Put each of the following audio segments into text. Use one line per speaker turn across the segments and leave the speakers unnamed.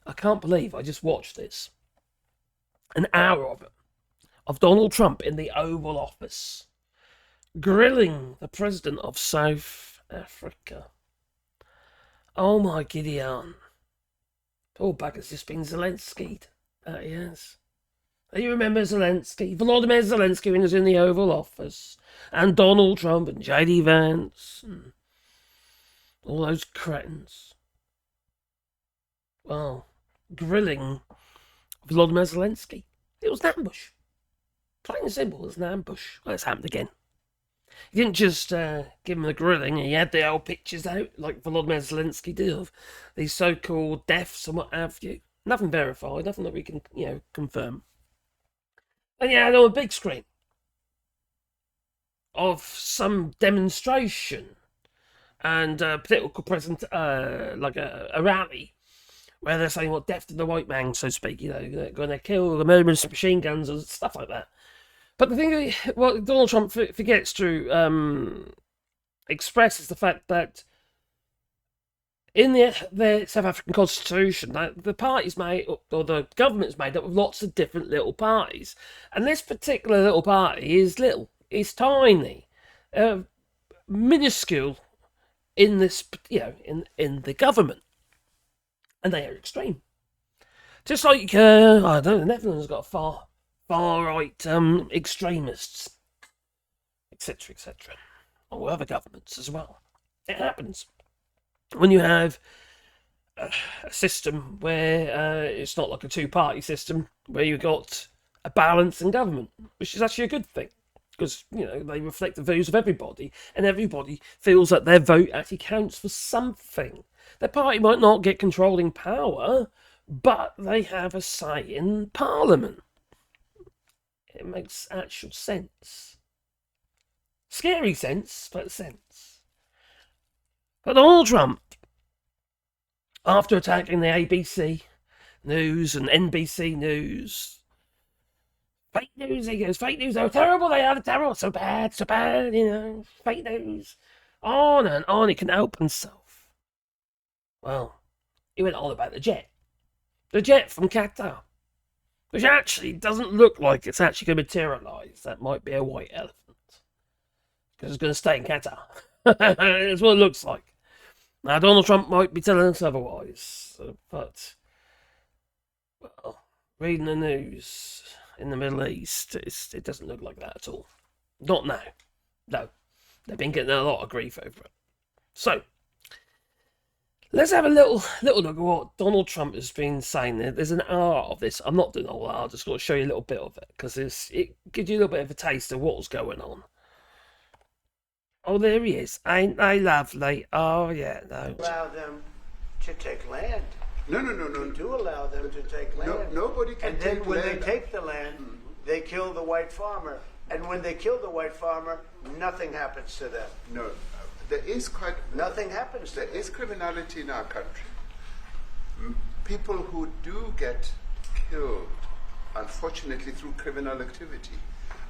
I can't believe I just watched this. An hour of it. Of Donald Trump in the Oval Office. Grilling the president of South Africa. Oh my Gideon. Poor bugger's just been Zelensky'd. That he has. You remember Zelensky? Volodymyr Zelensky when he was in the Oval Office. And Donald Trump and J.D. Vance. And all those cretins. Well, grilling Volodymyr Zelensky. It was an ambush. Plain and simple, it was an ambush. Well, it's happened again. He didn't just give him the grilling, he had the old pictures out, like Volodymyr Zelensky did, of these so-called deaths and what have you. Nothing verified, nothing that we can, confirm. And he had on a big screen of some demonstration and a political like a rally, where they're saying, what, death to the white man, so to speak, they're going to kill the murderous machine guns and stuff like that. But the thing, what Donald Trump forgets to express is the fact that in the South African Constitution, the party's made, or the government's made up of lots of different little parties. And this particular little party is little. It's tiny. Minuscule in this, in the government. And they are extreme. Just like, I don't know, the Netherlands has got far-right extremists, etc., etc., or other governments as well. It happens when you have a system where it's not like a two-party system, where you've got a balance in government, which is actually a good thing, because, they reflect the views of everybody, and everybody feels that their vote actually counts for something. Their party might not get controlling power, but they have a say in Parliament. It makes actual sense. Scary sense, but sense. But Donald Trump, after attacking the ABC News and NBC News, fake news, he goes, fake news, they're terrible, they're terrible, so bad, fake news. On and on, he can help himself. Well, he went on about the jet. The jet from Qatar. Which actually doesn't look like it's actually going to materialise. That might be a white elephant. Because it's going to stay in Qatar. That's what it looks like. Now, Donald Trump might be telling us otherwise. But, well, reading the news in the Middle East, it doesn't look like that at all. Not now. No. They've been getting a lot of grief over it. So, let's have a little look at what Donald Trump has been saying. There's an hour of this. I'm not doing all that. I'll just got to show you a little bit of it, because it gives you a little bit of a taste of what's going on. Oh, there he is. Ain't they lovely? Oh, yeah, no.
Allow them to take land.
No.
You do allow them to take land.
Nobody can
take land. And then when they take the land, they kill the white farmer. And when they kill the white farmer, nothing happens to them.
No. There is
nothing happens.
There is criminality in our country. People who do get killed, unfortunately, through criminal activity,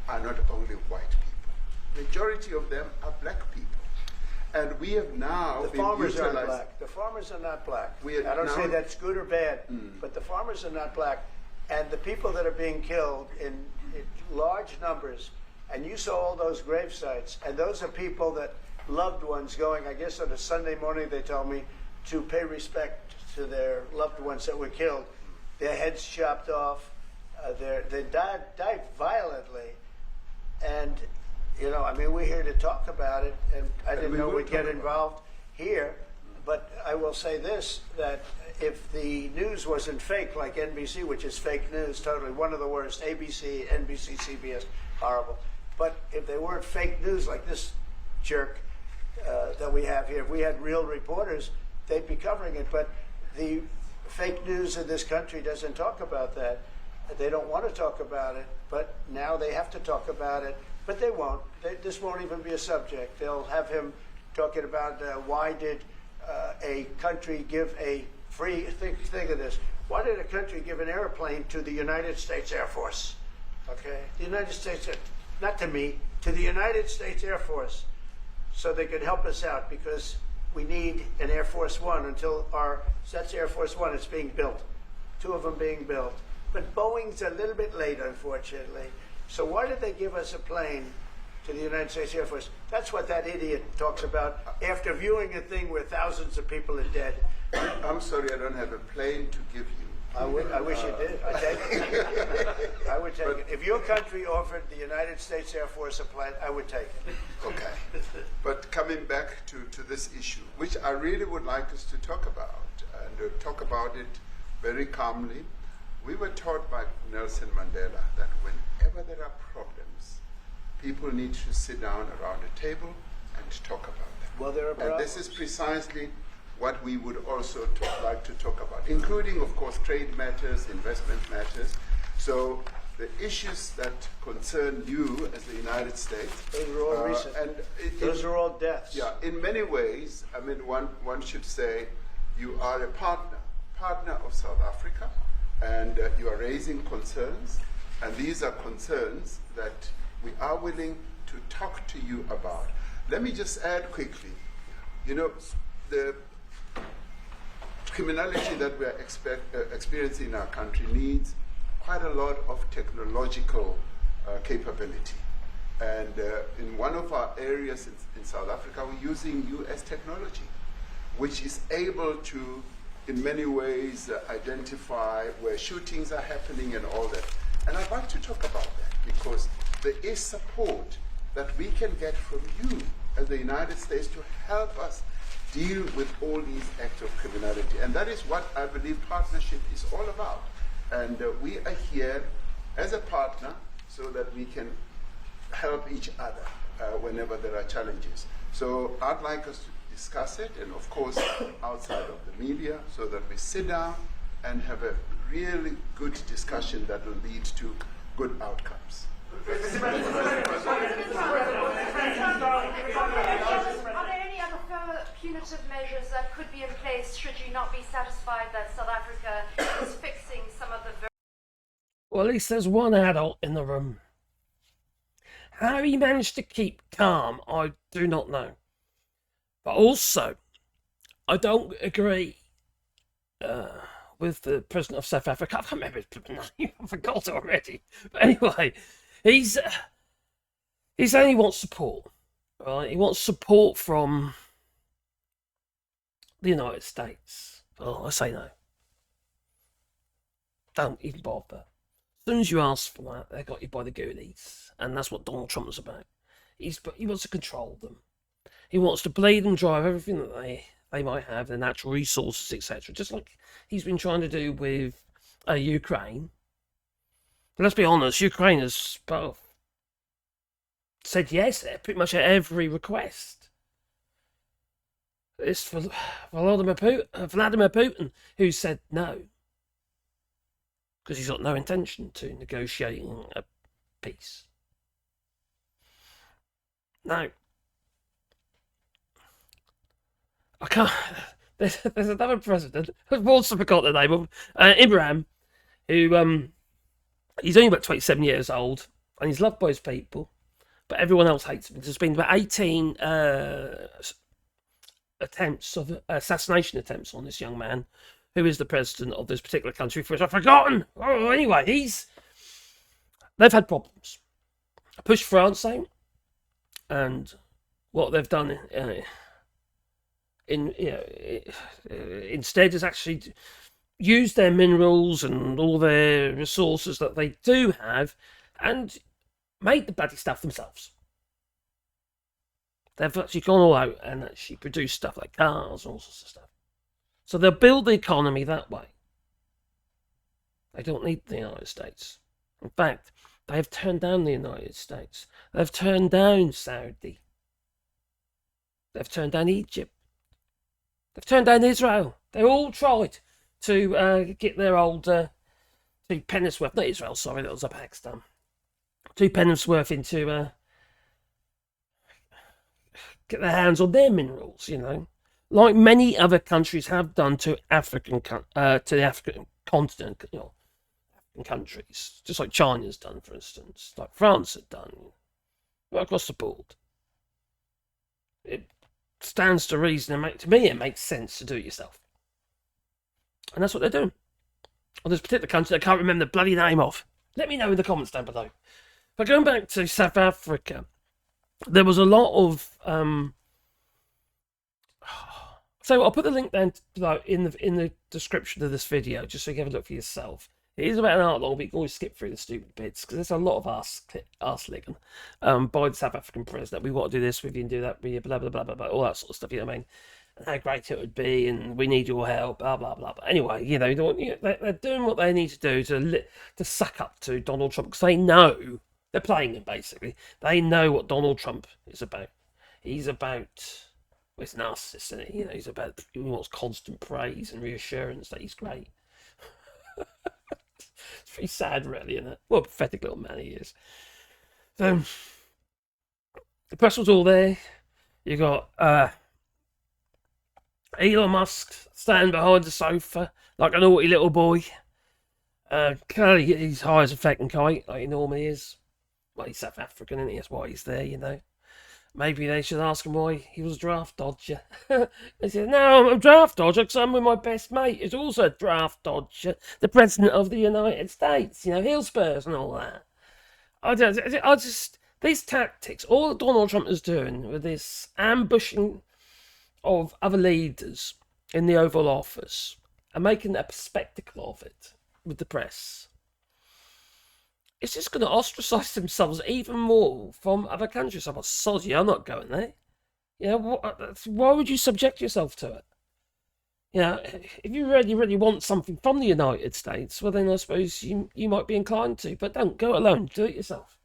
are not only white people. Majority of them are black people, and we have now.
The farmers are black. The farmers are not black. I don't say that's good or bad, but the farmers are not black, and the people that are being killed in large numbers. And you saw all those grave sites, and those are people that. Loved ones going, I guess on a Sunday morning, they told me, to pay respect to their loved ones that were killed. Their heads chopped off. They died violently. And, we're here to talk about it, and I didn't know we'd get involved here. But I will say this, that if the news wasn't fake, like NBC, which is fake news, totally, one of the worst, ABC, NBC, CBS, horrible. But if they weren't fake news like this jerk, that we have here. If we had real reporters, they'd be covering it. But the fake news in this country doesn't talk about that. They don't want to talk about it, but now they have to talk about it. But they won't. This won't even be a subject. They'll have him talking about why did a country give a free, think of this, why did a country give an airplane to the United States Air Force? Okay? The United States, not to me, to the United States Air Force. So they could help us out, because we need an Air Force One until that's Air Force One. It's being built. two of them being built. But Boeing's a little bit late, unfortunately. So why did they give us a plane to the United States Air Force? That's what that idiot talks about after viewing a thing where thousands of people are dead.
I'm sorry, I don't have a plane to give you.
I wish you did. I take it. I would take it. If your country offered the United States Air Force a plane, I would take it.
Okay. But coming back to this issue, which I really would like us to talk about, and talk about it very calmly. We were taught by Nelson Mandela that whenever there are problems, people need to sit down around a table and talk about them.
Well, there are problems.
And this is precisely what we would also like to talk about, including, of course, trade matters, investment matters. So the issues that concern you as the United States.
Those are all recent.
And
those are all deaths.
Yeah, in many ways, I mean, one should say you are a partner of South Africa, and you are raising concerns, and these are concerns that we are willing to talk to you about. Let me just add quickly, you know, the criminality that we are experiencing in our country needs quite a lot of technological capability. And in one of our areas in South Africa, we're using US technology, which is able to, in many ways, identify where shootings are happening and all that. And I'd like to talk about that because there is support that we can get from you as the United States to help us deal with all these acts of criminality. And that is what I believe partnership is all about. And we are here as a partner so that we can help each other whenever there are challenges. So I'd like us to discuss it, and of course outside of the media, so that we sit down and have a really good discussion that will lead to good outcomes.
Are there any other further punitive measures that could be in place should you not be satisfied that South Africa is fixing some of the...
Well, at least there's one adult in the room. How he managed to keep calm, I do not know. But also, I don't agree with the president of South Africa. I can't remember his name. I forgot already. But anyway, he's saying he wants support. Right? He wants support from the United States. Oh, I say no. Don't even bother. As soon as you ask for that, they got you by the goodies. And that's what Donald Trump is about. He wants to control them. He wants to bleed and drive everything that they might have, their natural resources, etc. Just like he's been trying to do with Ukraine. But let's be honest, Ukraine has said yes pretty much at every request. It's for Vladimir Putin, who said no. Because he's got no intention to negotiating a peace. Now, I can't. There's another president. I've also forgot the name of Ibrahim, who he's only about 27 years old, and he's loved by his people, but everyone else hates him. There's been about 18 assassination attempts on this young man, who is the president of this particular country, for which I've forgotten. Oh, anyway, they've had problems. Pushed France out, and what they've done instead is actually use their minerals and all their resources that they do have and made the bloody stuff themselves. They've actually gone all out and actually produced stuff like cars and all sorts of stuff. So they'll build the economy that way. They don't need the United States. In fact, they have turned down the United States. They've turned down Saudi. They've turned down Egypt. They've turned down Israel. They all tried to get their old 2 pennies worth, not Israel, sorry, that was Pakistan. 2 pennies worth into get their hands on their minerals, you know, like many other countries have done to the African continent, you know, African countries, just like China's done, for instance, like France had done, right across the board. It stands to reason, and to me it makes sense to do it yourself. And that's what they're doing. or this particular country that I can't remember the bloody name of, let me know in the comments down below. But going back to South Africa, there was a lot of so I'll put the link down below in the description of this video, just so you can have a look for yourself. It is about an hour long, but you can always skip through the stupid bits, because there's a lot of arse licking by the South African president. We want to do this with you and do that with you, blah, blah, blah, blah, blah, all that sort of stuff, you know what I mean? And how great it would be, and we need your help, blah, blah, blah. But anyway, you know, they're doing what they need to do to suck up to Donald Trump, because they know, they're playing him, basically. They know what Donald Trump is about. He's about... Well, it's narcissist, isn't he? You know, he wants constant praise and reassurance that he's great. It's pretty sad, really, isn't it? What a pathetic little man he is. So, the press was all there. You got Elon Musk standing behind the sofa like a naughty little boy. Clearly, he's high as a fucking kite, like he normally is. Well, he's South African, isn't he? That's why he's there, you know. Maybe they should ask him why he was a draft dodger. They said, no, I'm a draft dodger because I'm with my best mate who's also a draft dodger, the President of the United States, you know, Hillspurs and all that. I just, these tactics, all that Donald Trump is doing with this ambushing of other leaders in the Oval Office and making a spectacle of it with the press, it's just going to ostracize themselves even more from other countries. I'm like, sod you, I'm not going there. You know, why would you subject yourself to it? You know, if you really, really want something from the United States, well, then I suppose you might be inclined to. But don't go alone. Do it yourself.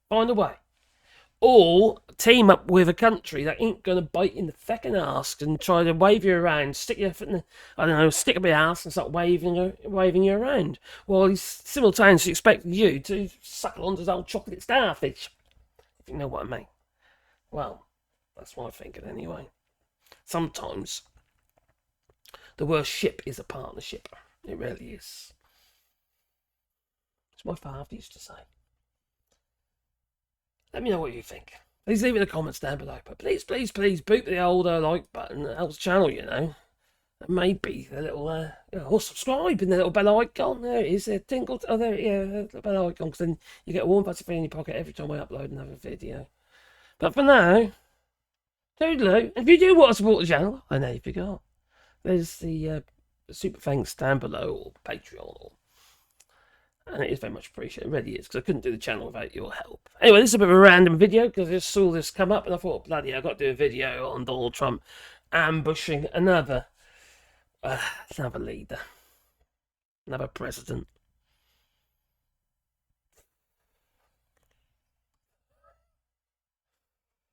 Find a way. Or team up with a country that ain't going to bite in the fucking ass and try to wave you around, stick your foot in the, I don't know, stick up your ass and start waving you around, while he's simultaneously expecting you to suckle onto his old chocolate starfish, if you know what I mean. Well, that's what I'm thinking anyway. Sometimes the worst ship is a partnership. It really is. It's my father used to say. Let me know what you think. Please leave it in the comments down below. But please, please, please boot the old like button. It helps the channel, you know. And maybe the little, or subscribe and the little bell icon. There it is. There, tingle. Oh, there, yeah, the bell icon. Because then you get a warm button in your pocket every time I upload another video. But for now, toodaloo. If you do want to support the channel, I know you forgot. There's the super thanks down below, or Patreon, and it is very much appreciated. It really is, because I couldn't do the channel without your help. Anyway, this is a bit of a random video, because I just saw this come up, and I thought, bloody hell, I've got to do a video on Donald Trump ambushing another leader, another president.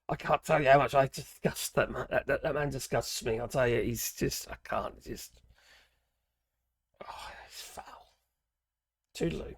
I can't tell you how much I disgust that man. That man disgusts me. I'll tell you, he's just, I can't, just, oh, it's foul. Toodaloo.